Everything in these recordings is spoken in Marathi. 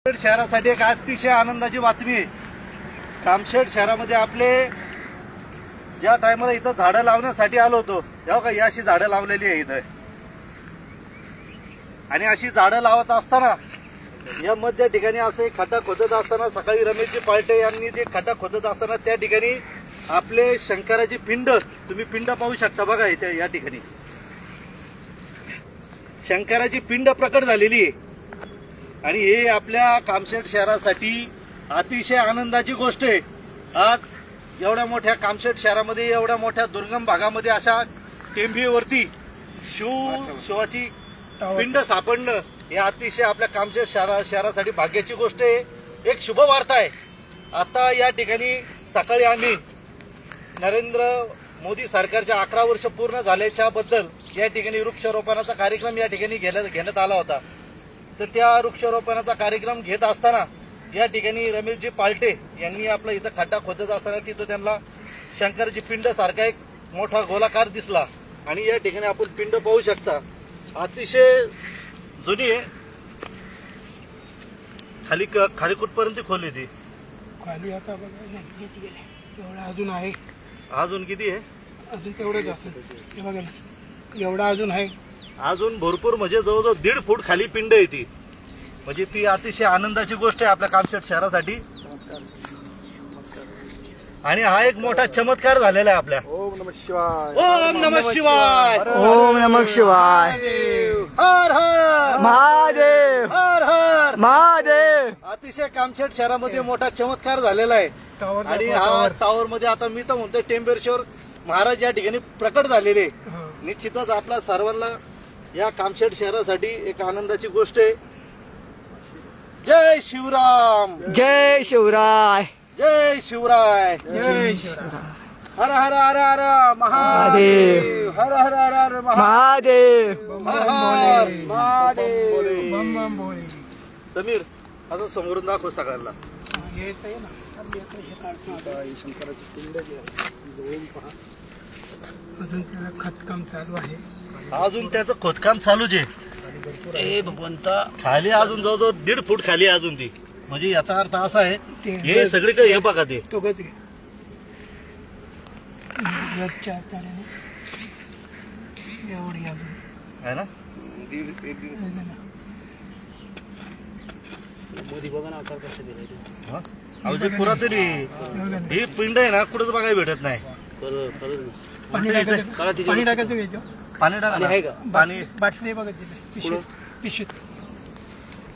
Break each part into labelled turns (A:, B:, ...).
A: शहरासाठी एक अतिशय आनंदाची बातमी आहे। कामशेत शहरामध्ये आपले ज्या टायमाला इथं झाडं लावण्यासाठी आलो होतो तेव्हा का या अशी झाडं लावलेली आहे इथं। आणि अशी झाडं लावत असताना या मध्य ठिकाणी असे खड्डा खोदत असताना सकाळी रमेशजी पालटे यांनी जे खड्डा खोदत असताना त्या ठिकाणी आपले शंकराची पिंड, तुम्ही पिंड पाहू शकता बघा इथे या ठिकाणी शंकराची पिंड प्रकट झालेली आहे। आणि हे आपल्या कामशेत शहरासाठी अतिशय आनंदाची गोष्ट आहे। आज एवढ्या मोठ्या कामशेत शहरामध्ये एवढ्या मोठ्या दुर्गम भागामध्ये अशा टेंभीवरती शिवाची पिंड सापडणं हे अतिशय आपल्या कामशेत शहरासाठी भाग्याची गोष्ट आहे, एक शुभ वार्ता आहे। आता या ठिकाणी सकाळी आम्ही नरेंद्र मोदी सरकारच्या 11 वर्ष पूर्ण झाल्याच्या बद्दल या ठिकाणी वृक्षारोपणाचा कार्यक्रम या ठिकाणी घेण्यात आला होता। तर त्या वृक्षारोपणाचा कार्यक्रम घेत असताना या ठिकाणी रमेशजी पालटे यांनी आपला इथं खड्डा खोदत असताना तिथं त्यांना शंकराची पिंड सारखा एक मोठा गोलाकार दिसला। आणि या ठिकाणी आपण पिंड पाहू शकता, अतिशय जुनी आहे। खाली कुठपर्यंत खोली ती
B: खाली आता बघा अजून आहे।
A: अजून किती आहे?
B: अजून तेवढंच असेल, हे बघा एवढा अजून आहे।
A: अजून भरपूर म्हणजे जवळजवळ 1.5 फूट खाली पिंड आहे ती। म्हणजे ती अतिशय आनंदाची गोष्ट आहे आपल्या कामशेत शहरासाठी। आणि हा एक मोठा चमत्कार झालेला आहे आपल्या।
B: ओम नमः शिवाय,
A: ओम नमः शिवाय,
C: ओम नमः शिवाय,
A: हर हर
C: महादेव,
A: हर हर
C: महादेव।
A: अतिशय कामशेत शहरामध्ये मोठा चमत्कार झालेला आहे। आणि हा टावर मध्ये आता मी तर म्हणतोय टेंबेश्वर महाराज या ठिकाणी प्रकट झालेले। निश्चितच आपल्या सर्वांना या कामशेत शहरासाठी एक आनंदाची गोष्ट आहे। जय शिवराम,
C: जय शिवराय,
A: जय शिवराय,
B: जय शिवराय।
A: हर हर हर हर महादेव, हर हर हर हर
C: महादेव,
A: हर हर महादेव।
B: बम बम बोले।
A: समीर असं समोरून दाखव सगळ्यांना।
B: शंकराची पिंड जी आहे जवळून पहा, अजून त्याला खतकाम चालू आहे।
A: अजून त्याचं खोदकाम चालूच आहे भगवंता। खाली अजून जवळजवळ 1.5 फूट खाली अजून ती। म्हणजे याचा अर्थ असा आहे हे सगळीकडे हे बघा ते
B: तो गज गजच्या आकाराने एवढी अजून
A: आहे ना।
B: मोदी बघा ना आकार कसं दिलाय।
A: अवजी पुरातनी ही पिंड आहे ना, कुठंच बघायला भेटत नाही।
B: पाणी टाकायचं घ्यायचं,
A: पाणी टाका, पाणी
B: बाटली बघा तिथे पिशवीत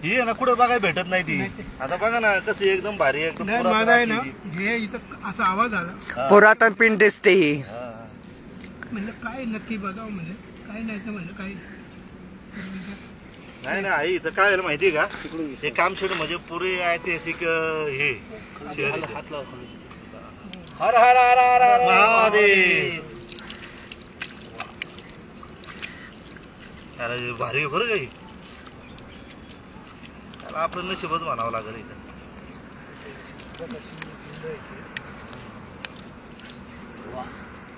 A: ही आहे ना, कुठं बघायला भेटत नाही ती। आता बघा ना कशी एकदम भारी एकदम
B: माझा आहे ना, हे इथं असा आवाज आला,
C: पुरातन पिंड दिसते ही।
B: म्हणलं काय नक्की बघावं, म्हणजे काय नाही म्हणलं काय
A: नाही ना। आई इथं काय माहितीये का, हे कामशेत म्हणजे पुरे ऐतिहासिक हे शहर आहे। हर हर हर हर महादेव। अरे भारी आहे बरं काही, त्याला आपलं नशीबच म्हणावं लागेल इथं।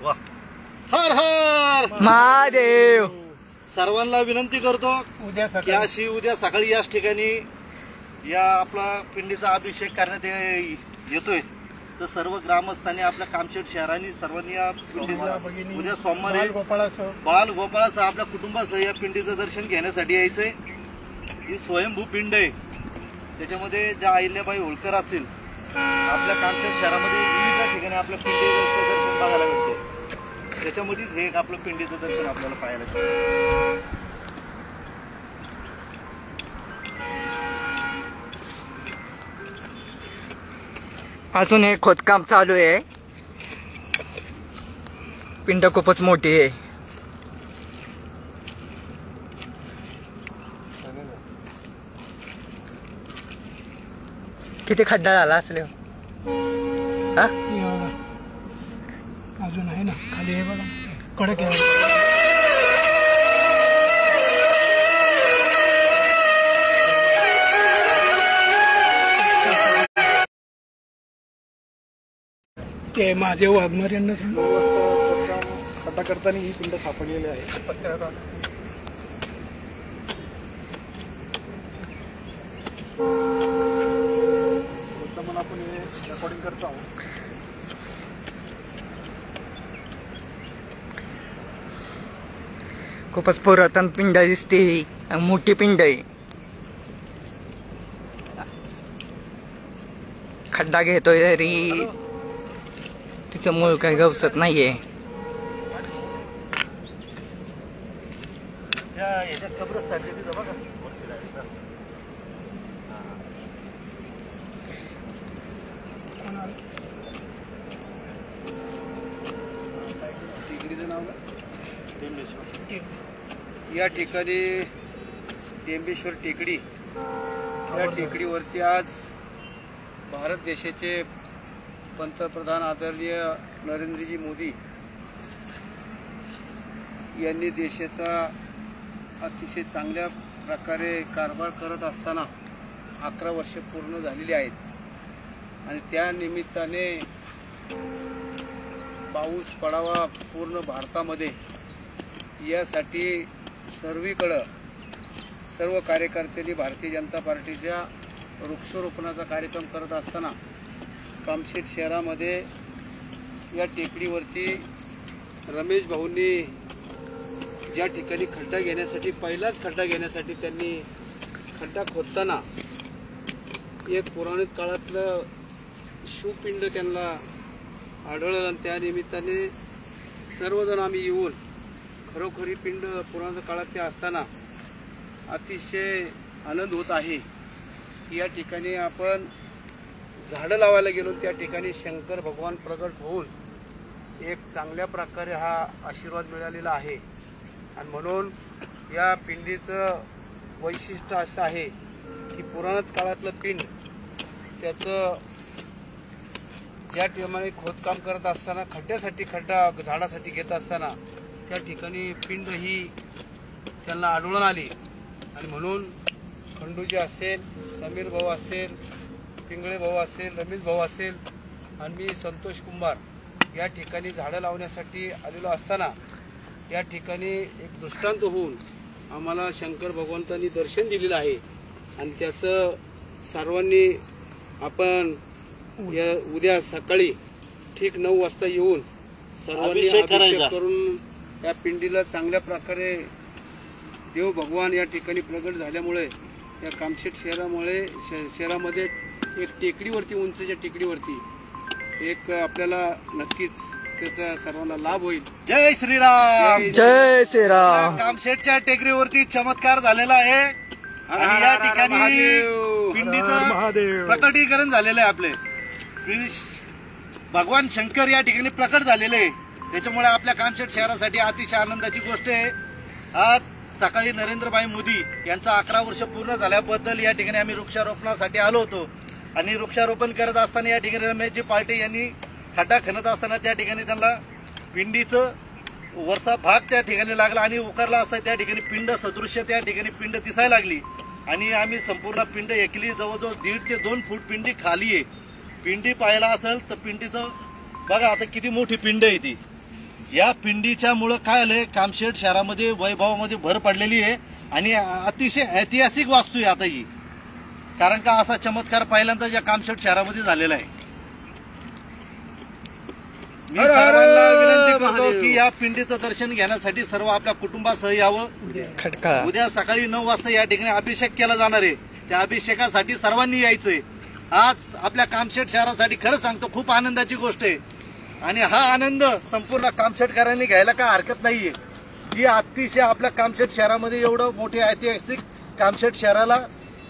A: वा, हर हर
C: महादेव।
A: सर्वांना विनंती करतो
B: उद्या
A: की
B: सकाळी
A: अशी उद्या सकाळी याच ठिकाणी या आपला पिंडीचा अभिषेक करण्यात येतोय। तर सर्व ग्रामस्थांनी आपल्या कामशेत शहरांनी सर्वांनी या पिंडीचा उद्या सोमवारी बाल गोपाळासह आपल्या कुटुंबासह या पिंडीचं दर्शन घेण्यासाठी यायचंय। ही स्वयंभू पिंड आहे, त्याच्यामध्ये ज्या अहिल्याबाई होळकर असतील आपल्या कामशेत शहरामध्ये विविध ठिकाणी आपल्या पिंडीचं दर्शन बघायला मिळते। त्याच्यामध्येच हे एक आपलं पिंडीचं दर्शन आपल्याला पाहायला मिळतं।
C: अजून हे खोदकाम चालू आहे। पिंड खूपच मोठी आहे। किती खड्डा झाला असेल हा?
B: अजून आहे ना खाली, हे बघा कडक आहे। ते महादेव वाघमारे यांना खड्डा करताना ही पिंड सापडलेली आहे पत्त्यावर।
A: Thank you.
B: आपण हे रेकॉर्डिंग करतो आहोत.
C: खूपच पुरातन पिंड दिसते ही. मोठी पिंड आहे. खड्डा घेतोय तरी तिचं मूळ काही गवसत नाहीये.
A: ह्याच्या कब्रस्तानच्या तिथं बघा वरती जायचं.
B: टेकडीचं नाव काय?
A: टेंबेश्वर.
B: या ठिकाणी टेंबेश्वर टेकडी, या टेकडीवरती आज भारत देशाचे पंतप्रधान आदरणीय नरेंद्रजी मोदी यांनी देशाचा अतिशय चांगल्या प्रकारे कारभार करत असताना 11 वर्ष पूर्ण झालेली आहेत आणि त्या निमित्ताने पाऊस पडावा पूर्ण भारतामध्ये यासाठी सर्वीकडं सर्व कार्यकर्त्यांनी भारतीय जनता पार्टीच्या वृक्षारोपणाचा कार्यक्रम करत असताना कामशेत शहरामध्ये या टेकडीवरती रमेश भाऊंनी ज्या ठिकाणी खड्डा घेण्यासाठी पहिलाच खड्डा घेण्यासाठी त्यांनी खड्डा खोदताना एक पौराणिक काळातलं शिवपिंड त्यांना आढळलं आणि त्या निमित्ताने सर्वजण आम्ही येऊन खरोखरी पिंड पुराण काळातले असताना अतिशय आनंद होत आहे. या ठिकाणी आपण झाडं लावायला गेलो, त्या ठिकाणी शंकर भगवान प्रगट होऊन एक चांगल्या प्रकारे हा आशीर्वाद मिळालेला आहे आणि म्हणून या पिंडीचं वैशिष्ट्य असं आहे की पुराणात काळातलं पिंड त्याचं ज्या ठिकाणी खोदकाम करत असताना खड्ड्यासाठी खड्डा झाडासाठी घेत असताना त्या ठिकाणी पिंड ही त्यांना आढळून आली आणि म्हणून खंडूजी असेल, समीर भाऊ असेल, पिंगळे भाऊ असेल, रमेश भाऊ असेल आणि मी संतोष कुंभार या ठिकाणी झाडं लावण्यासाठी आलेलो असताना या ठिकाणी एक दृष्टांत होऊन आम्हाला शंकर भगवंतांनी दर्शन दिलेलं आहे आणि त्याचं सर्वांनी आपण या उद्या सकाळी ठीक 9 वाजता येऊन सर्वांनी अभिषेक करून या पिंडीला चांगल्या प्रकारे देव भगवान या ठिकाणी प्रगट झाल्यामुळे या कामशेत शहरामध्ये एक टेकडीवरती उंचच्या टेकडीवरती एक आपल्याला नक्कीच त्याचा सर्वांना लाभ होईल.
A: जय श्रीराम.
C: जय श्रीराम.
A: कामशेतच्या टेकडीवरती चमत्कार झालेला आहे आणि या ठिकाणी पिंडीचं प्रकटीकरण झालेलं आहे. आपले भगवान शंकर या ठिकाणी प्रकट झालेले आहे. त्याच्यामुळे आपल्या कामशेत शहरासाठी अतिशय आनंदाची गोष्ट आहे. आज सकाळी नरेंद्रभाई मोदी यांचा 11 वर्ष पूर्ण झाल्याबद्दल या ठिकाणी आम्ही वृक्षारोपणासाठी आलो होतो आणि वृक्षारोपण करत असताना या ठिकाणी रमेशजी पार्टी यांनी खड्डा खणत असताना त्या ठिकाणी त्यांना पिंडीचं वरचा भाग त्या ठिकाणी लागला आणि उकारला असता त्या ठिकाणी पिंड सदृश्य त्या ठिकाणी पिंड दिसायला लागली आणि आम्ही संपूर्ण पिंड ऐकली. जवळजवळ 1.5 ते 2 फूट पिंडी खाली आहे. पिंडी पाहायला असेल तर पिंडीचं बघा आता किती मोठी पिंड आहे ती. या पिंडीच्या मुळे काय आलंय, कामशेत शहरामध्ये वैभवामध्ये भर पडलेली आहे आणि अतिशय ऐतिहासिक वास्तू आहे आता ही. कारण का असा चमत्कार पहिल्यांदा या कामशेत शहरामध्ये झालेला आहे. मी सर्वांना विनंती करतो की या पिंडीचं दर्शन घेण्यासाठी सर्व आपल्या कुटुंबासह यावं. उद्या सकाळी 9 वाजता या ठिकाणी अभिषेक केला जाणार आहे. त्या अभिषेकासाठी सर्वांनी यायचंय. आज आपल्या कामशेत शहरासाठी खरं सांगतो खूप आनंदाची गोष्ट आहे आणि हा आनंद संपूर्ण कामशेतकरांनी घ्यायला काय हरकत नाहीये. की अतिशय आपल्या कामशेत शहरामध्ये एवढं मोठे ऐतिहासिक कामशेत शहराला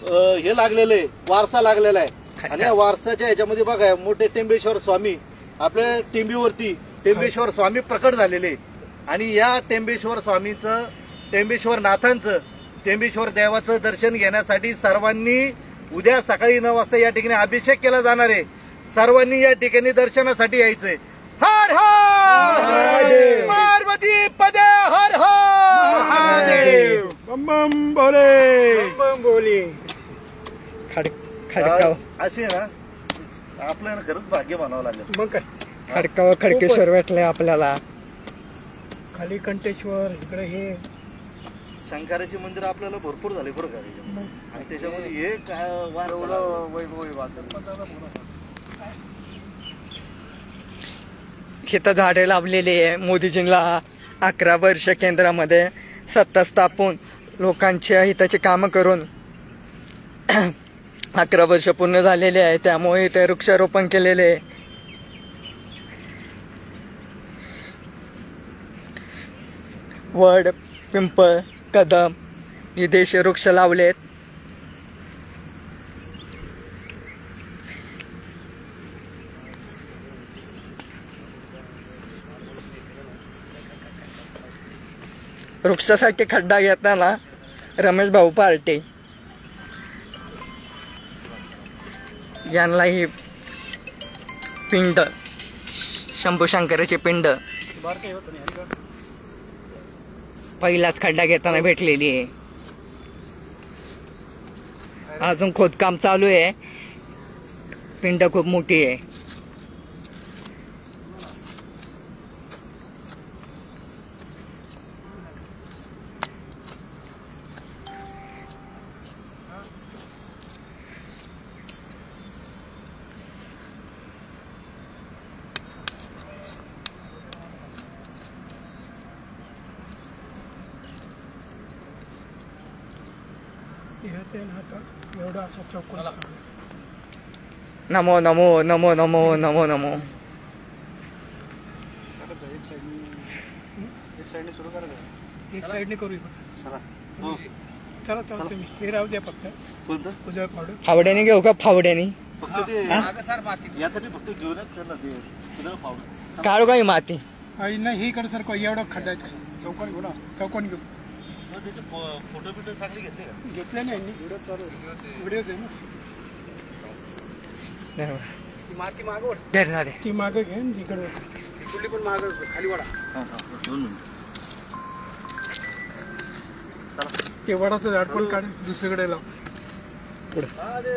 A: हे लागलेलं आहे, वारसा लागलेला आहे आणि या वारसाच्या ह्याच्यामध्ये बघा मोठे टेंबेश्वर स्वामी आपल्या टेंबीवरती टेंबेश्वर स्वामी प्रकट झालेले आणि या टेंबेश्वर स्वामीचं, टेंबेश्वर नाथांचं, टेंबेश्वर देवाचं दर्शन घेण्यासाठी सर्वांनी उद्या सकाळी 9 वाजता या ठिकाणी अभिषेक केला जाणार आहे. सर्वांनी या ठिकाणी दर्शनासाठी यायचंय. हर हर पार्वती पदे हर हर महादेव.
B: बम बम बोले,
C: बम बोले. खडकाव
A: अशी ना आपल्याला खरंच भाग्य म्हणावं लागेल.
B: मग काय
C: खडकाव खडकेश्वर भेटले आपल्याला.
B: खाली कंटेश्वर, इकडे हे
A: शंकराची मंदिर आपल्याला भरपूर झाले बरं का आणि त्याच्यामध्ये हे काय वैभव
C: इथं झाडे लावलेली आहे. मोदीजींना 11 वर्ष केंद्रामध्ये सत्ता स्थापून लोकांच्या हिताची कामं करून 11 वर्ष पूर्ण झालेले आहे. त्यामुळे इथे वृक्षारोपण केलेले आहे. वड, पिंपळ, कदम ही देशी वृक्ष लावलेत. वृक्षासाठी खड्डा घेताना रमेश भाऊ पार्टे यांना ही पिंड, शंभू शंकराची पिंड पहिलाच खड्डा घेताना भेटलेली आहे. अजून खोदकाम चालू आहे. पिंड खूप मोठी आहे.
D: एवढा असा चौकोन
C: नमो नमो नमो नमो नमो नमो.
D: एक साईडने करू
A: चला हो.
D: चला चला तुम्ही हे राहू द्या फक्त
A: कोणतं
D: उजळ पावडर
C: फावड्याने घेऊ का? फावड्याने
A: फक्त ते
B: मागं सर माती
A: यासाठी फक्त घेऊनच त्याला ते तुला फावडं
C: काढू काही माती.
D: नाही ही इकडे सर एवढा खड्डायचा चौकोन घेऊ ना चौकोन घेऊ
A: त्याचे फोटो बिटो चांगले घेतले का
D: घेतले नाही व्हिडिओ चालू व्हिडिओ आहे ना
B: ती माती मागवड
C: धरणार आहे.
D: ती मागं घे आणि इकडे
B: कुठली पण माग खाली वडा
A: दोन मिनिट
D: ते वडाचं झाड पण काढ दुसरीकडे लाव
B: अरे